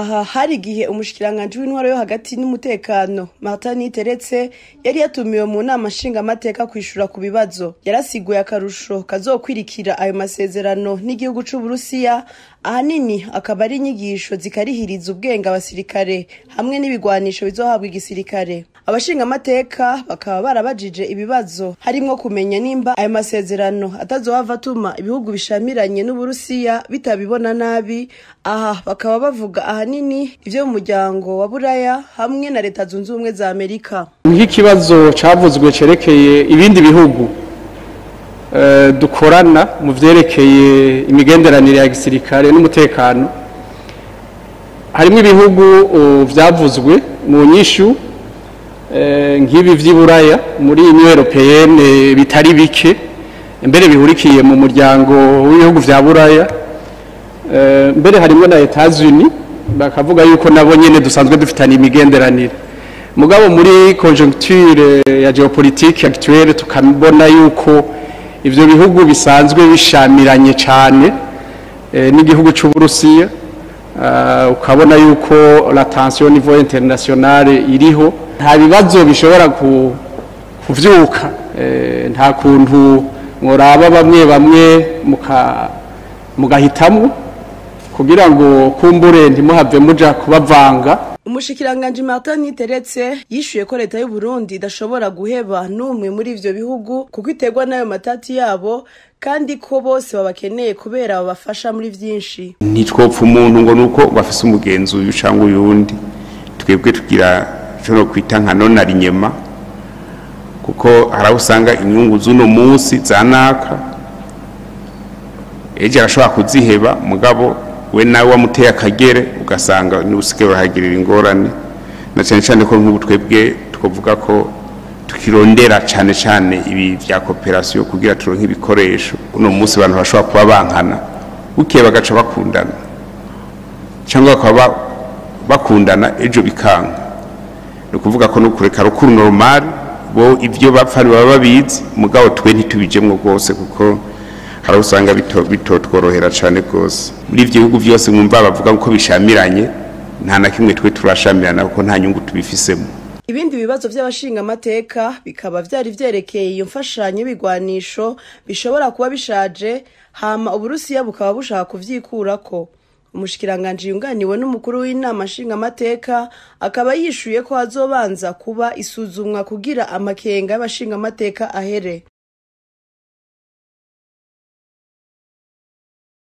aha hari igihe umushikiranganji w'intwaro yo hagati n'umutekano teretse yari yatumiwe mu nama nshingamateka kwishura ku bibazo yarasiguye akarusho kazokwirikira ayo masezerano n'igihugu c'Uburusiya ahanini akaba ari inyigisho zikarihiriza ubwenge abasirikare hamwe n'ibigwanisho bizohabwa igisirikare. Abashingamateka bakaba barabajije ibibazo harimwo kumenya nimba ayo masezerano atazohava atuma ibihugu bishamiranye n'Uburusiya bitabibona nabi. Aha bakaba bavuga ahanini ivyo mu muryango wa Buraya hamwe na leta zunze ubumwe za Amerika. Nk'ikibazo cavuzwe cerekeye ibindi bihugu dukorana mu vyerekeye imigenderanire ya gisirikare n'umutekano, harimo ibihugu vyavuzwe mu nyishu nk'ibi vy'Iburaya muri Union Européenne bitari bike mbere bihurikiye mu muryango w'ibihugu vya Buraya, mbere harimo na Etats-Unis bakavuga yuko nabo nyene dusanzwe dufitanye imigenderanire. Mugabo muri conjoncture ya géopolitique actuelle tukabona yuko ivyo bihugu bisanzwe bishamiranye cane n'igihugu c'Uburusiya, ukabona yuko la tension au niveau international iriho, nta bibazo bishobora kuvyuka, nta kuntu muraba bamwe mugahitamwo kugira ngo kumbure ntimuhave muja kubavanga. Umushikiranganji teretse yishuye ko leta y'u Burundi idashobora guheba n'umwe muri ivyo bihugu kuko iterwa nayo matati yabo kandi ko bose babakeneye kubera babafasha muri vyinshi. Ntitwopfa umuntu ngo nuko bafise umugenzi uyu cyangwa uyundi, twebwe tugira cyo kwita nka nona rinyema kuko harabusanga inyungu z'uno munsi zanaka eje arashobora kuziheba, mugabo we nawe wamuteye akagere ugasanga n'ubusigero hagirira ingorane, na cyane cyane ko nk'ubu twebwe twovuga ko tukirondera cyane ibi vya cooperation kugira turonke ibikoresho. Uno munsi abantu bashobora kuba bankana ukiye bagaca bakundana cyangwa bakaba bakundana ejo bikanga, no kuvuga ko no kureka rukuru normal bo ivyo bapfa baba babizi, mugabo twe ntitubijemwe rwose kuko harusanga bitotworohera cyane rwose. Muri ivyo bihugu byose mwumva bavuga ko bishamiranye, nta na kimwe twe turashamirana kuko nta nyungu tubifisemo. Ibindi bibazo by'abashingamateka bikaba vyari vyerekeye iyo mfashanyo bigwanisho bishobora kuba bishaje hama Uburusiya bukaba bushaka kuvyikurako. Umushikiranganji yunganiwe n'umukuru w'Inama nshingamateka akaba yishuye ko hazobanza kuba isuzumwa kugira amakenga y'abashingamateka ahere.